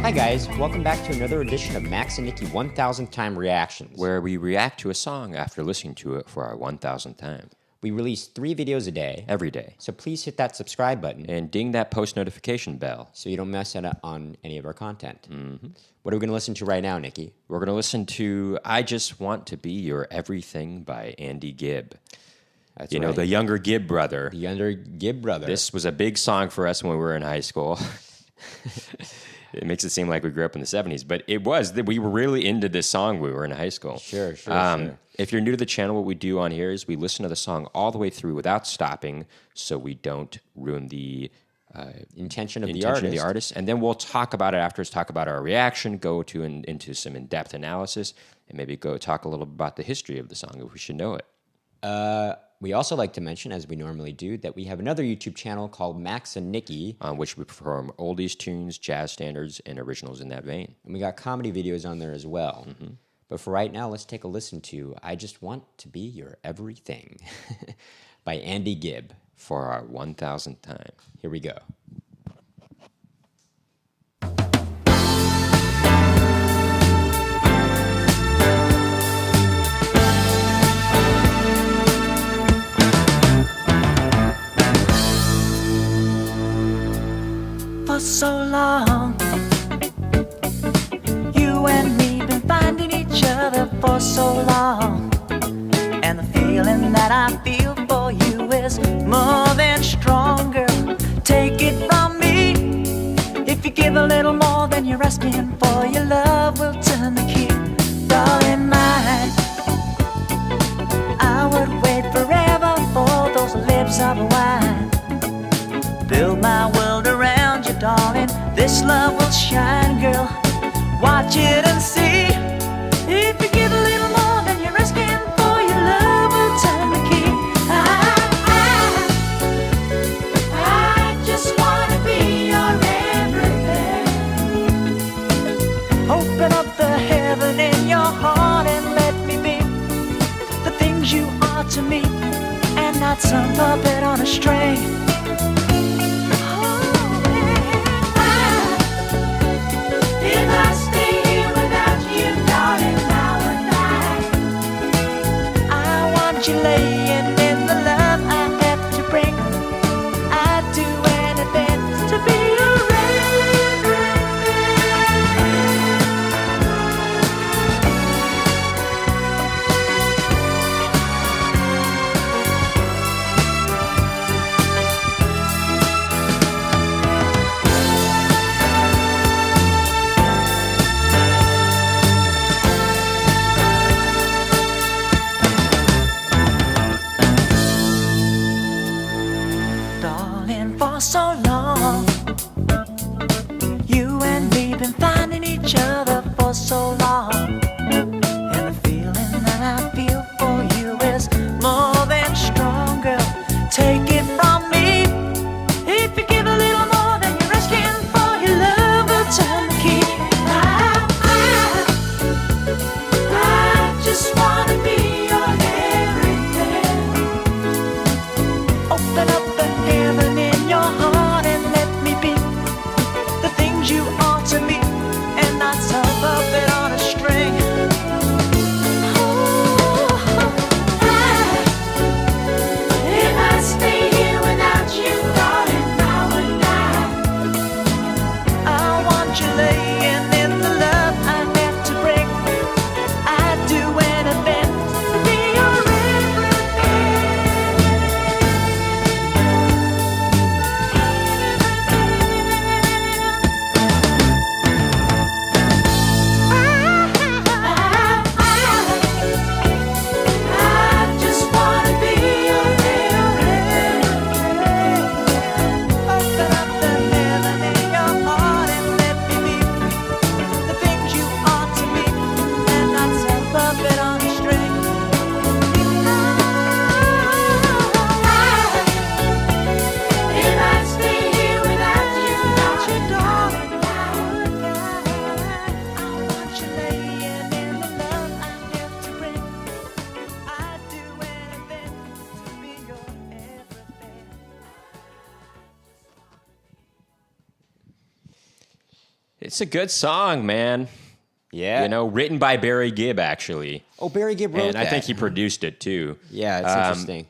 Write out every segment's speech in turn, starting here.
Hi guys, welcome back to another edition of Max and Nikki 1000th Time Reactions, where we react to a song after listening to it for our 1000th time. We release 3 videos a day. Every day. So please hit that subscribe button. And ding that post notification bell. So you don't miss out on any of our content. Mm-hmm. What are we going to listen to right now, Nikki? We're going to listen to I Just Want to Be Your Everything by Andy Gibb. That's you know, the younger Gibb brother. The younger Gibb brother. This was a big song for us when we were in high school. It makes it seem like we grew up in the 70s, but it was. We were really into this song when we were in high school. Sure. If you're new to the channel, what we do on here is we listen to the song all the way through without stopping so we don't ruin the intention of the artist. And then we'll talk about it afterwards, talk about our reaction, go into some in-depth analysis, and maybe go talk a little about the history of the song if we should know it. We also like to mention, as we normally do, that we have another YouTube channel called Max and Nikki, on which we perform oldies, tunes, jazz standards, and originals in that vein. And we got comedy videos on there as well. Mm-hmm. But for right now, let's take a listen to I Just Want to Be Your Everything by Andy Gibb. For our 1000th time. Here we go. For so long, you and me been finding each other for so long, and the feeling that I feel for you is more than stronger. Take it from me, if you give a little more than you're asking for, your love will turn the key. Darling mine, I would wait forever for those lips of wine. Build my world around you, darling. This love will shine, girl. Watch it and see. If you give a little more than you're asking for, your love will turn the key. I just wanna be your everything. Open up the heaven in your heart and let me be the things you are to me, and not some puppet on a string. You laying in the love I have to bring. I'd do anything to be your for so long. You and me been finding each other for so long, and the feeling that I feel for you is more than stronger. Take it from me, if you give a little more than you're asking for, your love will turn the key. I just wanna be your everything. Open up the heaven in your heart and let me be It's a good song, man. Yeah. You know, written by Barry Gibb, actually. Oh, Barry Gibb wrote And that. I think he produced it, too. Yeah, it's interesting.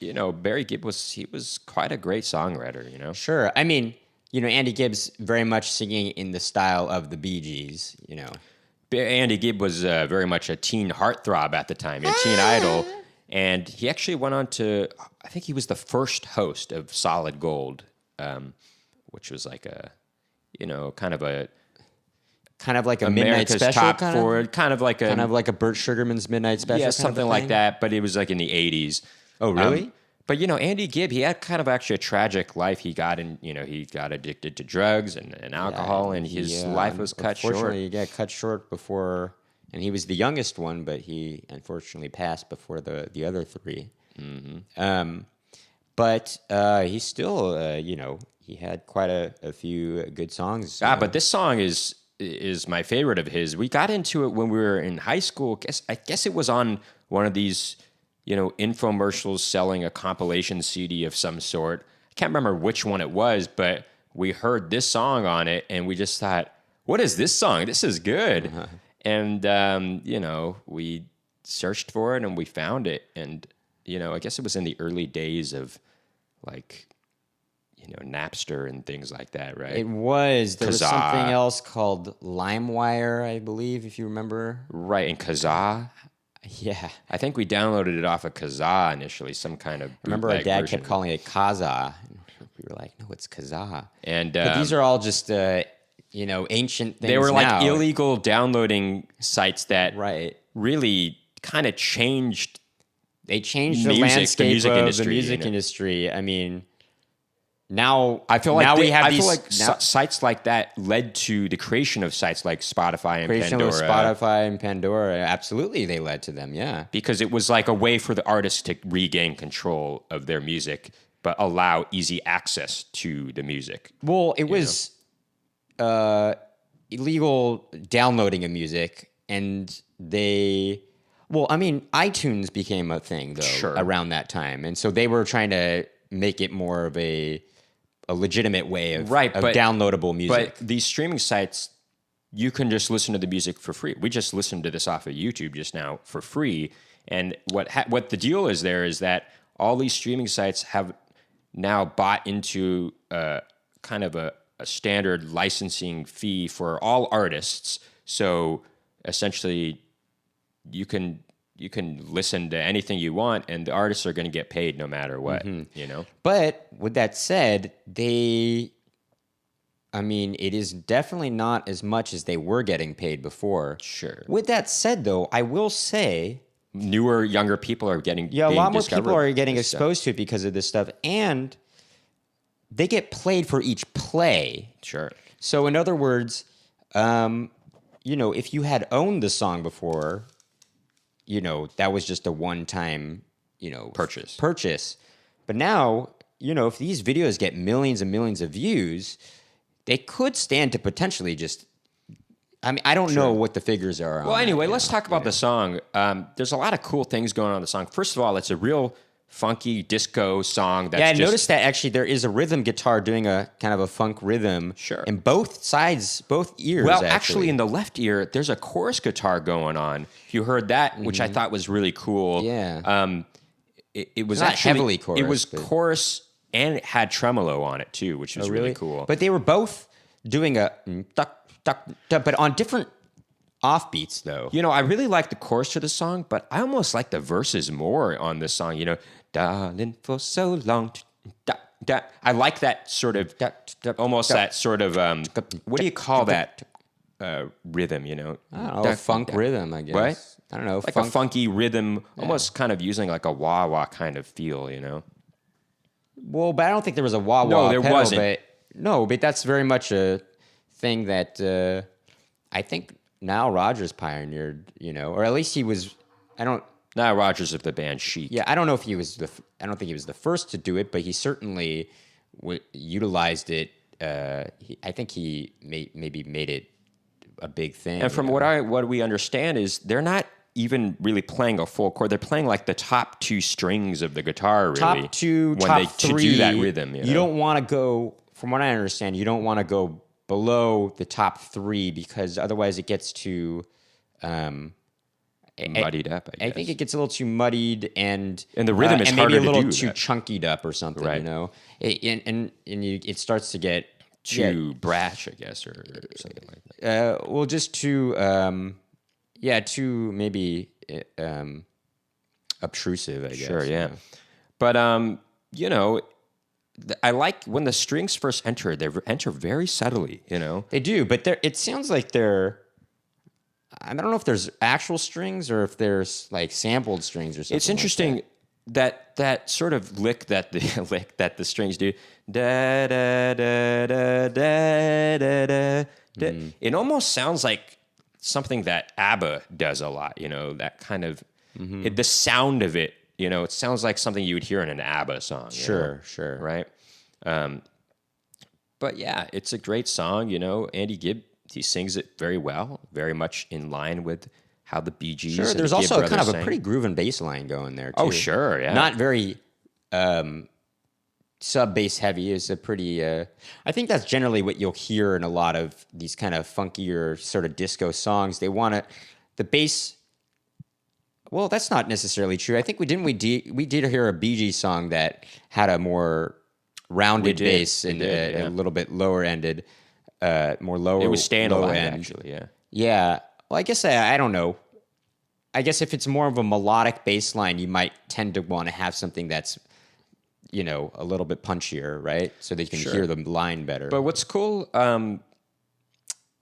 You know, Barry Gibb was quite a great songwriter, you know? Sure. I mean, you know, Andy Gibb's very much singing in the style of the Bee Gees, you know. Andy Gibb was very much a teen heartthrob at the time, a teen idol. And he actually went on to, I think he was the first host of Solid Gold, which was like a, you know, kind of a like a America's midnight special, top kind forward, kind of like of a Burt Sugarman's midnight special, yeah, kind of something a like thing? that. But it was like in the 80s. Oh, really? But you know, Andy Gibb, he had kind of actually a tragic life. He got addicted to drugs and alcohol, and his life was cut short. Unfortunately, he got cut short before, and he was the youngest one, but he unfortunately passed before the other three. Mm-hmm. But he still, you know, he had quite a few good songs. But this song is my favorite of his. We got into it when we were in high school. I guess it was on one of these, you know, infomercials selling a compilation CD of some sort. I can't remember which one it was, but we heard this song on it, and we just thought, what is this song? This is good. Uh-huh. And, you know, we searched for it, and we found it. And, you know, I guess it was in the early days of, like, you know, Napster and things like that, right? It was. There was Kazaa. something else called LimeWire, I believe, if you remember. Right, and Kazaa. Yeah. I think we downloaded it off of Kazaa initially, some kind of I remember our bootleg dad version. kept calling it Kazaa. We were like, no, it's Kazaa. And But these are all just, you know, ancient things. they were now. like illegal downloading sites that Right. really kind of changed. They changed Music, the the landscape music of industry, the music you know. industry. I mean, now I feel like now we have I these feel like now, sites like that led to the creation of sites like Spotify and creation Pandora. of Spotify and Pandora. Absolutely, they led to them. Yeah. Because it was like a way for the artists to regain control of their music, but allow easy access to the music. Well, it was illegal downloading of music, and they. Well, I mean, iTunes became a thing though Sure. around that time, and so they were trying to make it more of a legitimate way of, Right, of but- downloadable music. But these streaming sites, you can just listen to the music for free. We just listened to this off of YouTube just now for free. And what the deal is there is that all these streaming sites have now bought into kind of a standard licensing fee for all artists. So essentially, you can listen to anything you want, and the artists are going to get paid no matter what. You know. But with that said, it is definitely not as much as they were getting paid before. Sure. With that said, though, I will say, Newer, younger people are getting yeah, a being lot more people discovered are getting this stuff. exposed to it because of this stuff, and they get played for each play. Sure. So, in other words, you know, if you had owned the song before, you know, that was just a one-time, you know, purchase. But now, you know, if these videos get millions and millions of views, they could stand to potentially just. I mean, I don't know what the figures are. Well, anyway, let's talk about the song. There's a lot of cool things going on in the song. First of all, it's a real funky disco song. That's I just, noticed that actually there is a rhythm guitar doing a kind of a funk rhythm. Sure. In both sides, both ears. Well, actually, in the left ear, there's a chorus guitar going on. If you heard that, which I thought was really cool. Yeah. It was not actually heavily chorus, It was but- chorus, and it had tremolo on it too, which was really cool. But they were both doing a duck, duck, duck, but on different offbeats, though. You know, I really like the chorus to the song, but I almost like the verses more on this song. You know, darling, for so long. I like that sort of, almost that sort of, what do you call that rhythm, you know? I don't know, funk rhythm, I guess. What? I don't know. Like a funky rhythm, almost kind of using like a wah-wah kind of feel, you know? Well, but I don't think there was a wah-wah No, there pedal, wasn't. But that's very much a thing that I think Nile Rodgers pioneered, you know, or at least he was, Nile Rodgers of the band Chic. yeah, I don't know if he was I don't think he was the first to do it, but he certainly utilized it. I think he maybe made it a big thing. And from you know? what we understand is they're not even really playing a full chord. They're playing like the top two strings of the guitar, really. top two, when top they, three, to do that rhythm. You know? don't want to go. From what I understand, you don't want to go below the top 3 because otherwise it gets too Muddied up, I guess. I think it gets a little too muddied and the rhythm is and maybe harder a to little do too that. chunkied up or something. Right. You know, it starts to get Too brash, I guess, or something like that. well, just too too maybe obtrusive. I guess. Sure, you yeah. know. But you know, I like when the strings first enter. They enter very subtly. You know, They do, but it sounds like they're. I don't know if there's actual strings or if there's like sampled strings or something. it's like interesting that sort of lick that the lick that the strings do. Da da da da da da da. Mm-hmm. It almost sounds like something that ABBA does a lot. You know, that kind of Mm-hmm. the sound of it. You know, it sounds like something you would hear in an ABBA song. you know? Sure. Right? But yeah, it's a great song. You know, Andy Gibb, he sings it very well, very much in line with how the Bee Gees. Sure. and There's the Gibb also kind brothers of a sang. pretty grooving bass line going there. Too. Oh, sure, yeah. Not very sub bass heavy. Is a pretty. I think that's generally what you'll hear in a lot of these kind of funkier sort of disco songs. They want the bass. Well, that's not necessarily true. I think we did hear a Bee Gees song that had a more rounded did. bass We and did, yeah. a little bit lower ended, more lower. It was Staying low Alive, end. actually, yeah. Yeah. Well, I guess I don't know. I guess if it's more of a melodic bass line, you might tend to want to have something that's, you know, a little bit punchier, right? So they can hear the line better. But what's cool,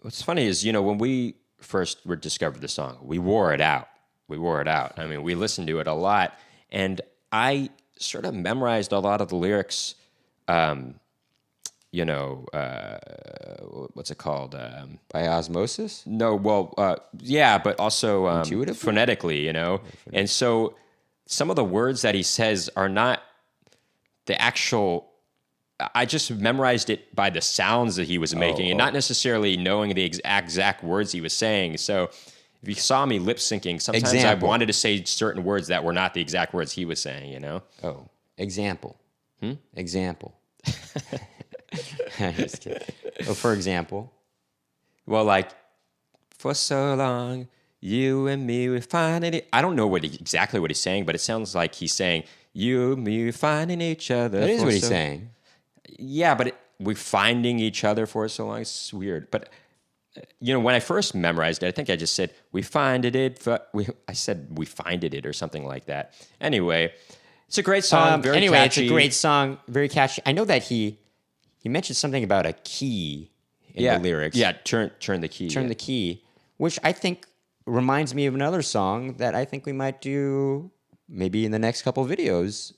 what's funny is, you know, when we first discovered the song, we wore it out. I mean, we listened to it a lot, and I sort of memorized a lot of the lyrics. You know, what's it called? By osmosis? No, well, yeah, but also Intuitively? phonetically, you know. And so some of the words that he says are not the actual. I just memorized it by the sounds that he was making, and not necessarily knowing the exact words he was saying. So if you saw me lip syncing, sometimes Example. I wanted to say certain words that were not the exact words he was saying. You know. Oh, example. Example. Just kidding. Oh, for example. Well, like, for so long, you and me, we're finding it. I don't know exactly what he's saying, but it sounds like he's saying, you and me, we're finding each other. That is for what he's so-" saying. Yeah, but we're finding each other for so long. It's weird. But, you know, when I first memorized it, I think I just said, we finded it. I said, we finded it or something like that. Anyway, it's a great song. Very anyway, catchy. it's a great song. Very catchy. I know that he mentioned something about a key in the lyrics. Yeah, turn the key. Turn the key, which I think reminds me of another song that I think we might do maybe in the next couple of videos.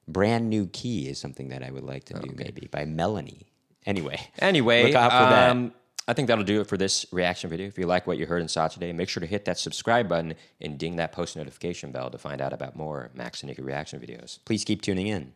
Brand New Key is something that I would like to do maybe by Melanie. Anyway, Anyway, look out for that. I think that'll do it for this reaction video. If you like what you heard and saw today, make sure to hit that subscribe button and ding that post notification bell to find out about more Max and Nikki reaction videos. Please keep tuning in.